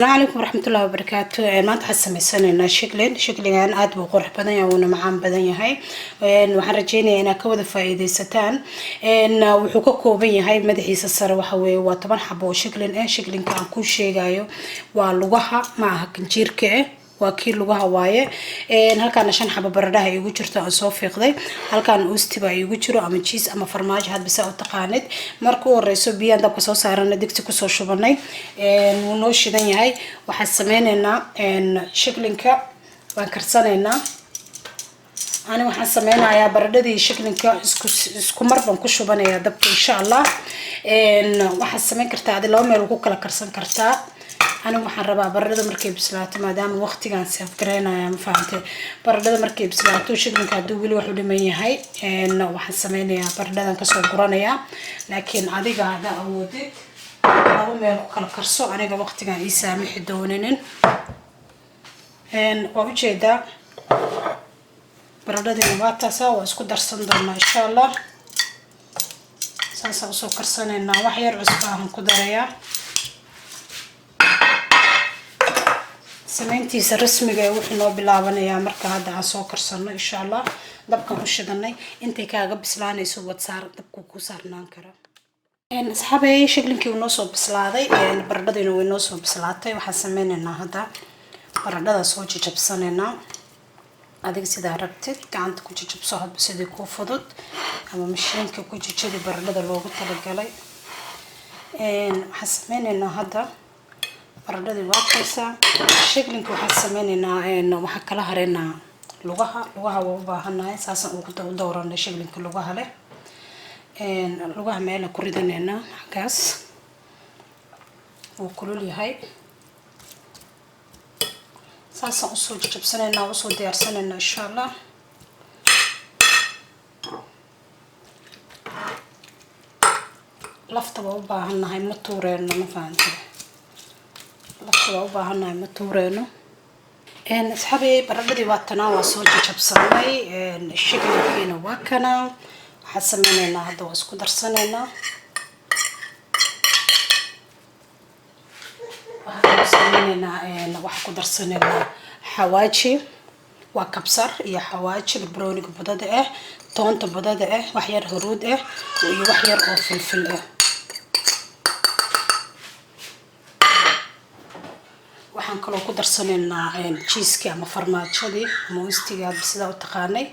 السلام عليكم ورحمة الله وبركاته. ما تحسن سنة شكلين عاد بقرح بدنيا ونمعان بدنيا هاي وحرجيني أنا كود فايدة ستان إن وحقوقه بيني هاي مدحيس السر وحوي وطبعا حبوا شكلين كان كل شيء جايو ولغها معها كنجير كه وكيل لغها وايه halkaan shan xabo baradhaha ay ugu jirto aan soo fiiqday halkaan uustiba ay ugu jiro ama cheese ama farmaajo had bisa u taqaanid marka uu horeyso biyaan dabka soo saarana digsi ku soo shubanay wuu noo shidan yahay waxaan sameynaynaa shiklinka waan karsanaynaa ani waxaan sameynayaa baradhadii shiklinka isku mar baan ku shubanayaa dabka insha Allah waxaan sameyn kartaa aad laba meel ku kala karsan kartaa أنا waxaan rabaa baradhada markay bislaato maadaama waqtigan saf gareynaya ma fahamtay baradhada markay bislaato shidinka haduu wili wax u dhiman yahay waxaan sameynayaa baradhadan ka soo guranaya laakiin adiga hada awoodid laba meel ku kala karso aniga waqtigan ii saamixi dooninin waa u jeedaa baradhada waa taasa waa isku darsan doonaa insha Allah saasa soo karsanayna wax yar cusub aan ku darayaa سمنتيس رسمي وحنا نو بلابنيا marka hada aan soo karsano insha Allah dabka u shidanay intay kaaga bislaanayso wad saar dabku ku saarnaan kara asxaabay shaklinkii uu noo soo bislaaday baradhadina way noo soo bislaatay waxaan sameynaynaa hada baradhada soo jajabsanaynaa adiga sida rabtid gacanta ku jajabso hadba sidii ku fudud ama mashiinka ku jajadi baradhada loogu talagalay waxaan sameynaynaa hada baradhada waa kaysa shaklinka waxaan sameynaynaa waxa kala hareynaa lugaha waa u baahanahay saasan ugu dooranay shaklinka lugaha leh lugaha meel ku ridanayna halkaas oo kulul yahay saasan u soo jabsanaynaa oo soo diyaarsanaynaa insha Allah lafta waa u baahanahay ma tuureeno ma fahanteen lafta waa u baahanahay ma tuureeno asxaabay baradhadii waa tanaa waa soo jabsanay shaklinkiina waa kana waxaan sameynaynaa hadda waa isku darsanaynaa waxaan sameynaynaa wax ku darsanaynaa xawaaji waa kabsar iyo xawaaji barbarooniga badada ah toonta badada ah wax yar huruud ah iyo wax yar oo filfil ah waxaan kaloo ku darsanaynaa cheese ama farmaajadii ama uustiga sida u taqaanay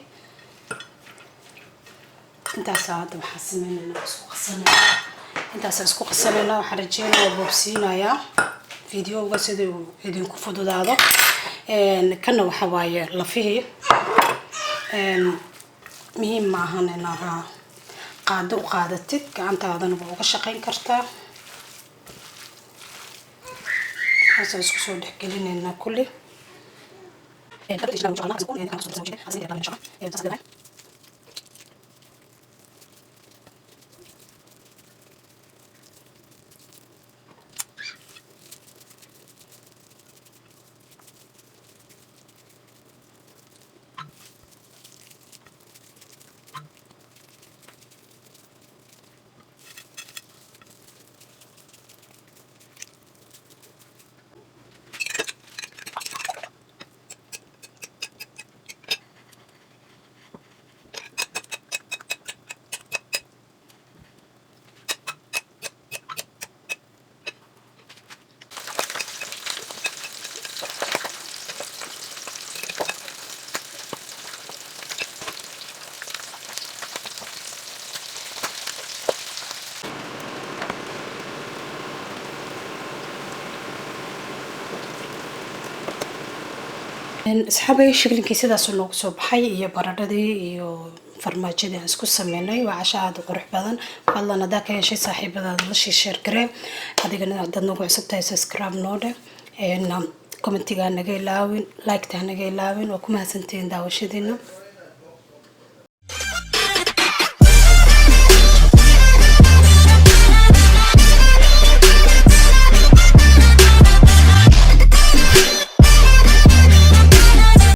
intaas aad waxaan sameynaynaa isku qasanaynaa waxaan rajeynayaa boobsiinayaa videoga sida uu idinku fududaado kana waxa waaye lafihii muhiim ma ahan inaad qaado u qaadatid gacantaadana uga shaqeyn kartaa هسه اسكو سو دخلينا كله asxaabay shaklinkii sidaas loogu soo baxay iyo baradhadii iyo farmaajadii aan isku sameynay waa casho aad u qurux badan fadlan hadaa ka heshay saaxiibadaada la share garee adigana haddaad nagu cusub tahay subscribe noode commentiga naga ilaawin like ta naga ilaawin waa ku mahadsantihiin daawashadiina